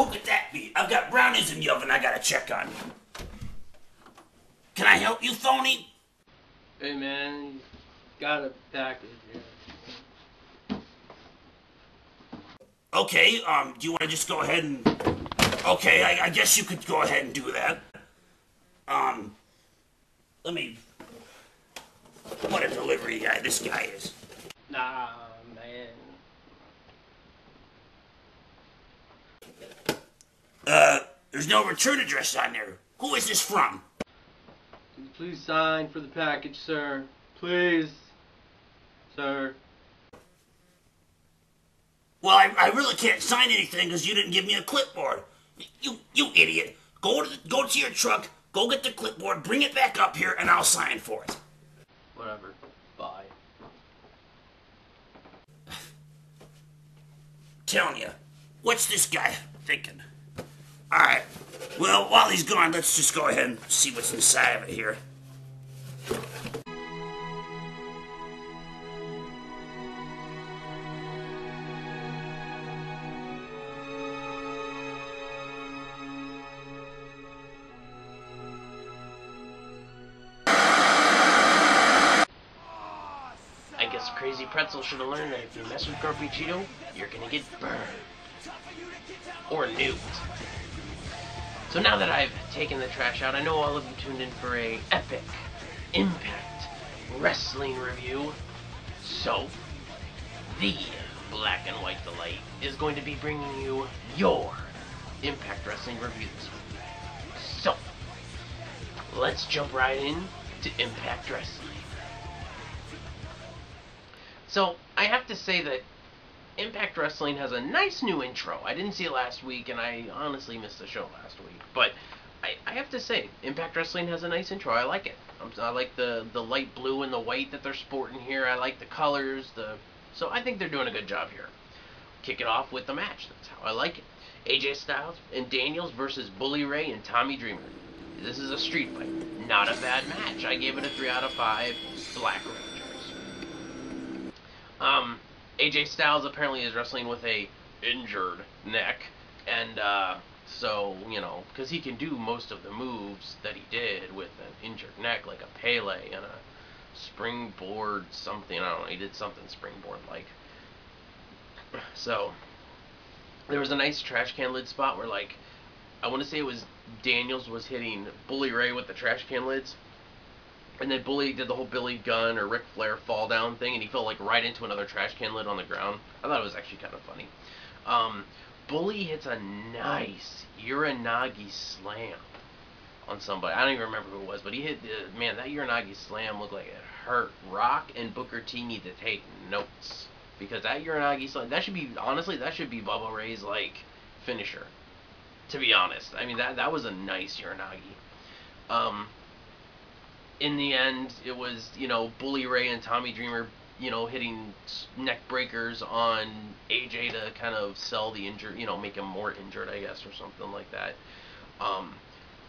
who could that be? I've got brownies in the oven I gotta check on. Can I help you, phony? Hey man, you got a package here. Okay, do you want to just go ahead and... Okay, I guess you could go ahead and do that. Let me... What a delivery guy this guy is. Nah, man. There's no return address on there. Who is this from? Could you please sign for the package, sir? Please, sir. Well, I really can't sign anything because you didn't give me a clipboard. You idiot. Go to your truck, go get the clipboard, bring it back up here, and I'll sign for it. Whatever. Bye. Telling you, what's this guy thinking? Alright, well, while he's gone, let's just go ahead and see what's inside of it here. I guess Crazy Pretzel should have learned that if you mess with Grumpy Cheeto, you're gonna get burned. Or nuked. So now that I've taken the trash out, I know all of you tuned in for a epic Impact Wrestling review. So, the Black and White Delight is going to be bringing you your Impact Wrestling review this week. So, let's jump right in to Impact Wrestling. So, I have to say that Impact Wrestling has a nice new intro. I didn't see it last week, and I honestly missed the show last week. But I have to say, Impact Wrestling has a nice intro. I like it. I like the light blue and the white that they're sporting here. I like the colors. So I think they're doing a good job here. Kick it off with the match. That's how I like it. AJ Styles and Daniels versus Bully Ray and Tommy Dreamer. This is a street fight. Not a bad match. I gave it a 3 out of 5. Black Rangers. AJ Styles apparently is wrestling with a injured neck, and so, you know, because he can do most of the moves that he did with an injured neck, like a Pele and a springboard something. I don't know, he did something springboard-like. So, there was a nice trash can lid spot where, like, I want to say it was Daniels was hitting Bully Ray with the trash can lids. And then Bully did the whole Billy Gunn or Ric Flair fall down thing, and he fell like right into another trash can lid on the ground. I thought it was actually kind of funny. Bully hits a nice Uranagi slam on somebody. I don't even remember who it was, but he hit, man, that Uranagi slam looked like it hurt. Rock and Booker T need to take notes, because that Uranagi slam, that should be, honestly, that should be Bubba Ray's, like, finisher, to be honest. I mean, that was a nice Uranagi. In the end, it was, you know, Bully Ray and Tommy Dreamer, you know, hitting neck breakers on AJ to kind of sell the injured, you know, make him more injured, I guess, or something like that.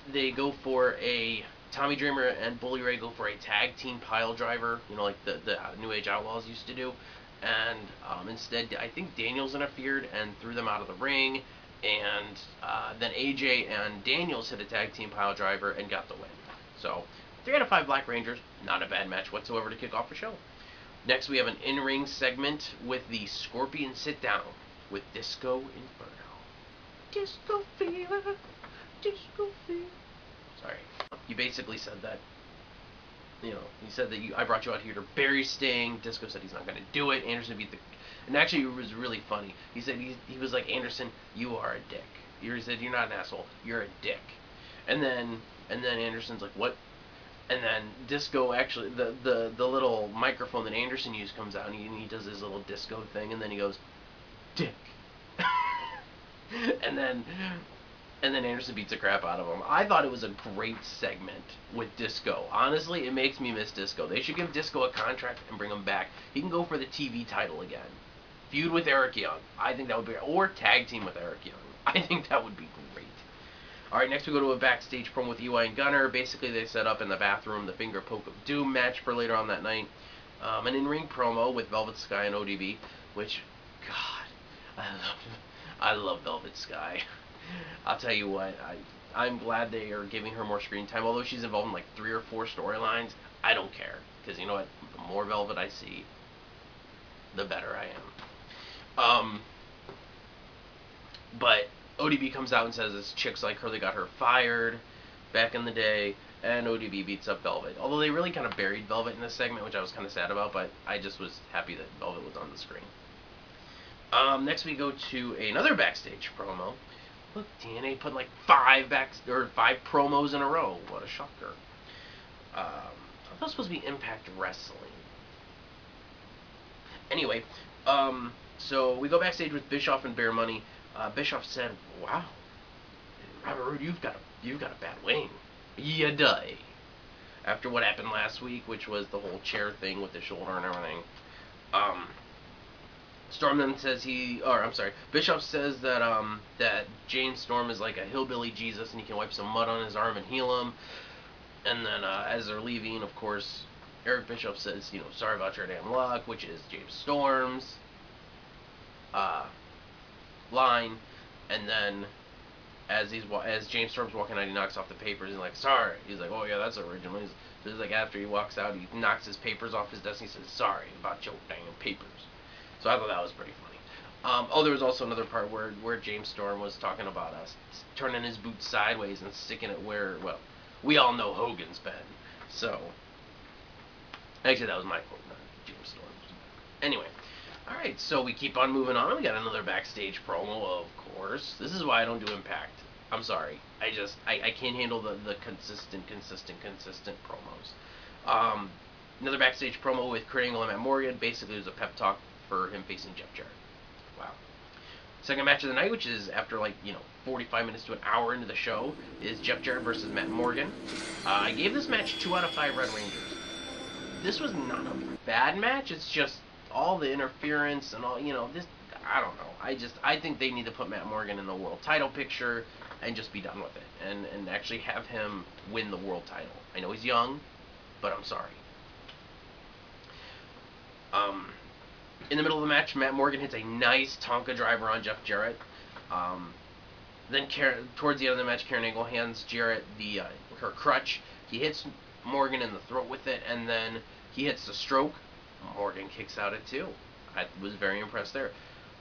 They go for a, Tommy Dreamer and Bully Ray go for a tag team pile driver, you know, like the New Age Outlaws used to do. And instead, I think Daniels interfered and threw them out of the ring. And then AJ and Daniels hit a tag team pile driver and got the win. So, 3 out of 5 Black Rangers, not a bad match whatsoever to kick off the show. Next, we have an in-ring segment with the Scorpion sit-down with Disco Inferno. Disco fever, disco fever. Sorry. You basically said that, you know, he said that I brought you out here to bury Sting. Disco said he's not going to do it. Anderson beat the... And actually, it was really funny. He said, he was like, Anderson, you are a dick. He said, you're not an asshole. You're a dick. And then Anderson's like, what? And then Disco actually, the little microphone that Anderson used comes out, and he does his little disco thing, and then he goes, dick. and then Anderson beats the crap out of him. I thought it was a great segment with Disco. Honestly, it makes me miss Disco. They should give Disco a contract and bring him back. He can go for the TV title again. Feud with Eric Young. I think that would be, or tag team with Eric Young. I think that would be great. Alright, next we go to a backstage promo with EY and Gunner. Basically, they set up in the bathroom the Finger Poke of Doom match for later on that night. An in-ring promo with Velvet Sky and ODB, which, God, I love Velvet Sky. I'll tell you what, I'm glad they are giving her more screen time. Although she's involved in like 3 or 4 storylines, I don't care. Because you know what? The more Velvet I see, the better I am. But ODB comes out and says it's chicks like her that got her fired back in the day, and ODB beats up Velvet. Although they really kind of buried Velvet in this segment, which I was kind of sad about, but I just was happy that Velvet was on the screen. Next we go to another backstage promo. Look, TNA put like 5 promos in a row. What a shocker. I thought it was supposed to be Impact Wrestling. Anyway, so we go backstage with Bischoff and Bear Money. Bischoff said, "Wow, Robert Roode, you've got a bad wing. You die." After what happened last week, which was the whole chair thing with the shoulder and everything. Storm then says Bischoff says that that James Storm is like a hillbilly Jesus and he can wipe some mud on his arm and heal him. And then as they're leaving, of course, Eric Bischoff says, sorry about your damn luck, which is James Storm's line. And then as James Storm's walking out, he knocks off the papers. He's like, sorry. He's like, oh yeah, that's original. He's like, after he walks out, he knocks his papers off his desk and he says, sorry about your damn papers. So I thought that was pretty funny. There was also another part where James Storm was talking about us turning his boot sideways and sticking it where, well, we all know Hogan's been. So, actually that was my quote, not James Storm's. Anyway, alright, so we keep on moving on. We got another backstage promo, of course. This is why I don't do Impact. I'm sorry. I can't handle the consistent promos. Another backstage promo with Kurt Angle and Matt Morgan. Basically, it was a pep talk for him facing Jeff Jarrett. Wow. Second match of the night, which is after 45 minutes to an hour into the show, is Jeff Jarrett versus Matt Morgan. I gave this match 2 out of 5 Red Rangers. This was not a bad match. It's just all the interference and all, this, I don't know. I think they need to put Matt Morgan in the world title picture and just be done with it. And actually have him win the world title. I know he's young, but I'm sorry. In the middle of the match, Matt Morgan hits a nice Tonka driver on Jeff Jarrett. Then towards the end of the match, Karen Angle hands Jarrett her crutch. He hits Morgan in the throat with it, and then he hits the stroke. Morgan kicks out at 2. I was very impressed there.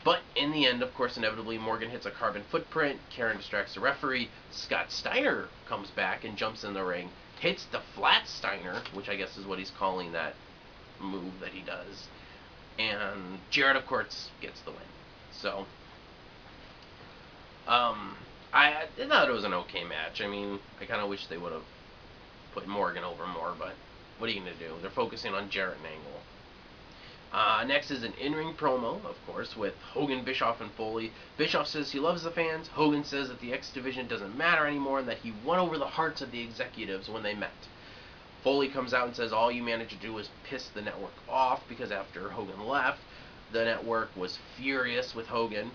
But in the end, of course, inevitably, Morgan hits a carbon footprint. Karen distracts the referee. Scott Steiner comes back and jumps in the ring. Hits the flat Steiner, which I guess is what he's calling that move that he does. And Jarrett, of course, gets the win. So, I thought it was an okay match. I mean, I kind of wish they would have put Morgan over more, but what are you going to do? They're focusing on Jarrett and Angle. Next is an in-ring promo, of course, with Hogan, Bischoff, and Foley. Bischoff says he loves the fans. Hogan says that the X Division doesn't matter anymore and that he won over the hearts of the executives when they met. Foley comes out and says all you managed to do was piss the network off because after Hogan left, the network was furious with Hogan,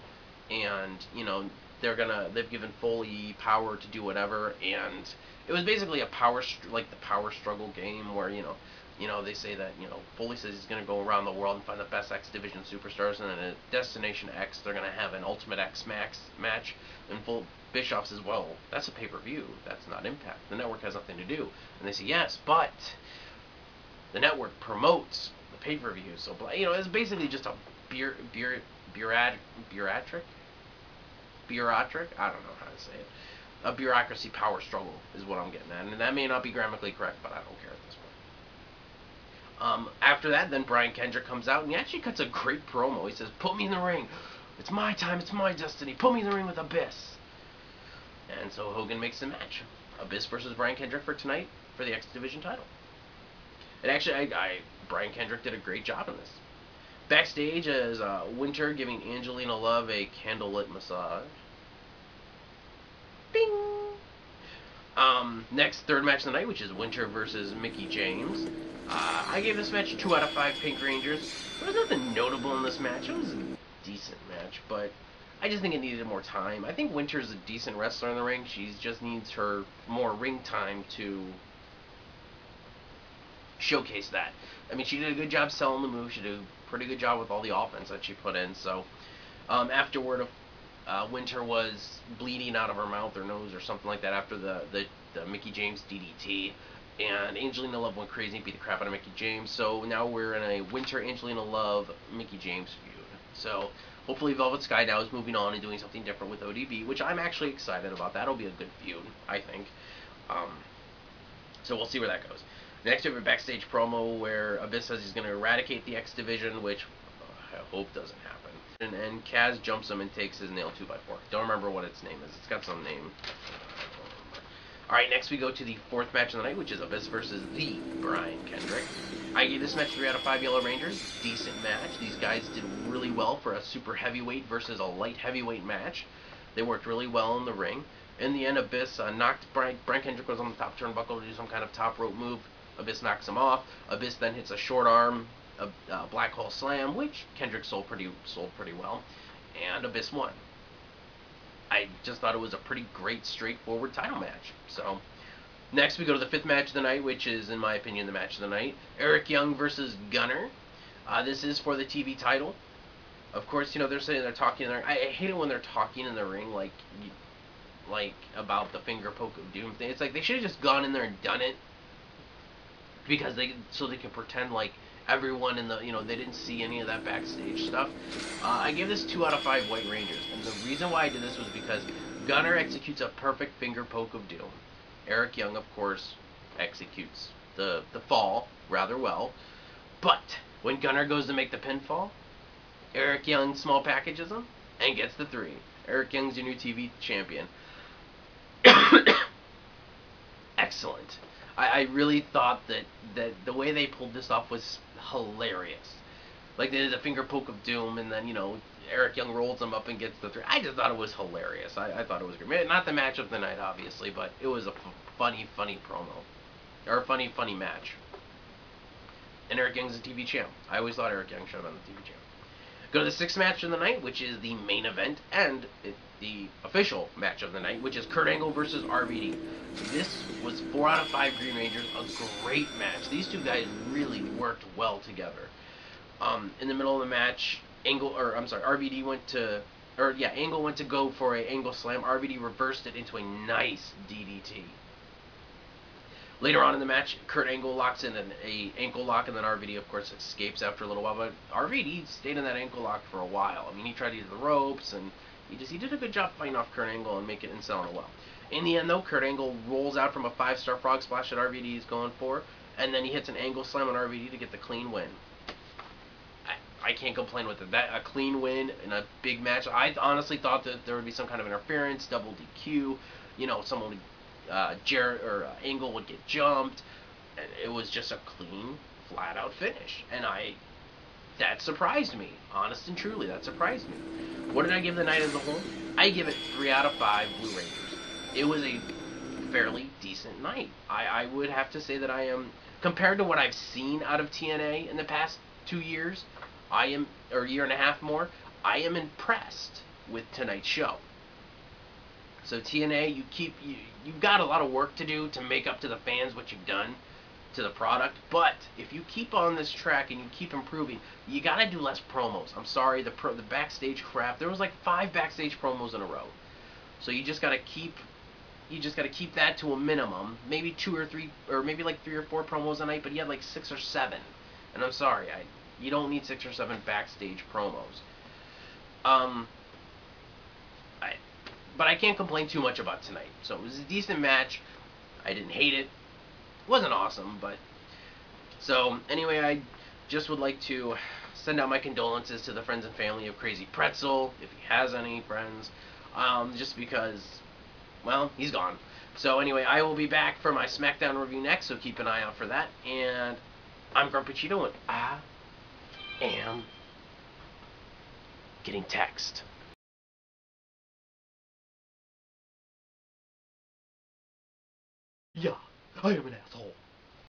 and they've given Foley power to do whatever, and it was basically a power struggle game where they say that Foley says he's going to go around the world and find the best X Division superstars, and then at Destination X they're going to have an Ultimate X match, and Bischoff says, well, that's a pay-per-view. That's not Impact. The network has nothing to do. And they say, yes, but the network promotes the pay-per-view. So, it's basically just a bureaucratic? I don't know how to say it. A bureaucracy power struggle is what I'm getting at. And that may not be grammatically correct, but I don't care at this point. After that, then Brian Kendrick comes out, and he actually cuts a great promo. He says, put me in the ring. It's my time. It's my destiny. Put me in the ring with Abyss. And so Hogan makes the match. Abyss versus Brian Kendrick for tonight for the X Division title. And actually, Brian Kendrick did a great job in this. Backstage is Winter giving Angelina Love a candlelit massage. Bing! Next, third match of the night, which is Winter versus Mickie James. I gave this match 2 out of 5 Pink Rangers. There was nothing notable in this match. It was a decent match, but I just think it needed more time. I think Winter's a decent wrestler in the ring. She just needs her more ring time to showcase that. I mean, she did a good job selling the move. She did a pretty good job with all the offense that she put in. So, afterward, Winter was bleeding out of her mouth or nose or something like that after the Mickie James DDT. And Angelina Love went crazy and beat the crap out of Mickie James. So now we're in a Winter Angelina Love Mickie James feud. So hopefully Velvet Sky now is moving on and doing something different with ODB, which I'm actually excited about. That'll be a good feud, I think. So we'll see where that goes. Next we have a backstage promo where Abyss says he's going to eradicate the X Division, which I hope doesn't happen. And Kaz jumps him and takes his nail 2x4. Don't remember what its name is. It's got some name. Alright, next we go to the fourth match of the night, which is Abyss versus the Brian Kendrick. I gave this match 3 out of 5 Yellow Rangers. Decent match. These guys did really well for a super heavyweight versus a light heavyweight match. They worked really well in the ring. In the end, Abyss knocked Brian Kendrick was on the top turnbuckle to do some kind of top rope move. Abyss knocks him off. Abyss then hits a short arm, a black hole slam, which Kendrick sold pretty well, and Abyss won. I just thought it was a pretty great, straightforward title match. So, next we go to the fifth match of the night, which is, in my opinion, the match of the night. Eric Young versus Gunner. This is for the TV title. Of course, you know, they're sitting there talking. I hate it when they're talking in the ring, like about the finger poke of doom thing. It's like they should have just gone in there and done it, because so they can pretend like everyone in the, you know, they didn't see any of that backstage stuff. I gave this 2 out of 5 White Rangers, and the reason why I did this was because Gunner executes a perfect finger poke of doom. Eric Young, of course, executes the fall rather well, but when Gunner goes to make the pinfall, Eric Young small packages him and gets the 3. Eric Young's your new TV champion. Excellent. I really thought that the way they pulled this off was hilarious. Like, they did the finger poke of doom, and then, you know, Eric Young rolls him up and gets the 3. I just thought it was hilarious. I thought it was great. Not the match of the night, obviously, but it was a funny promo. Or a funny match. And Eric Young's a TV champ. I always thought Eric Young should have been the TV champ. Go to the sixth match of the night, which is the main event, and the official match of the night, which is Kurt Angle versus RVD. This was 4 out of 5 Green Rangers, a great match. These two guys really worked well together. In the middle of the match, RVD went to, Angle went to go for a angle slam. RVD reversed it into a nice DDT. Later on in the match, Kurt Angle locks in an ankle lock, and then RVD, of course, escapes after a little while. But RVD stayed in that ankle lock for a while. I mean, he tried to use the ropes, and he did a good job fighting off Kurt Angle and selling it well. In the end, though, Kurt Angle rolls out from a 5-star frog splash that RVD is going for, and then he hits an angle slam on RVD to get the clean win. I can't complain with it. A clean win in a big match. I honestly thought that there would be some kind of interference, double DQ. You know, someone would. Angle would get jumped, and it was just a clean, flat-out finish. And that surprised me. Honest and truly, that surprised me. What did I give the night as a whole? I give it 3 out of 5 Blue Rangers. It was a fairly decent night. I would have to say that I am, compared to what I've seen out of TNA in the past 2 years, or a year and a half more, I am impressed with tonight's show. So TNA, you've got a lot of work to do to make up to the fans what you've done to the product. But if you keep on this track and you keep improving, you gotta do less promos. I'm sorry, the backstage crap. There was like 5 backstage promos in a row. So you just gotta keep that to a minimum. Maybe 2 or 3, or maybe like 3 or 4 promos a night. But you had like 6 or 7, and I'm sorry, you don't need 6 or 7 backstage promos. But I can't complain too much about tonight. So it was a decent match. I didn't hate it. It wasn't awesome, but... So, anyway, I just would like to send out my condolences to the friends and family of Crazy Pretzel, if he has any friends. Just because, well, he's gone. So, anyway, I will be back for my SmackDown review next, so keep an eye out for that. And I'm Grumpy Cheeto, and I am getting text. Yeah, I am an asshole.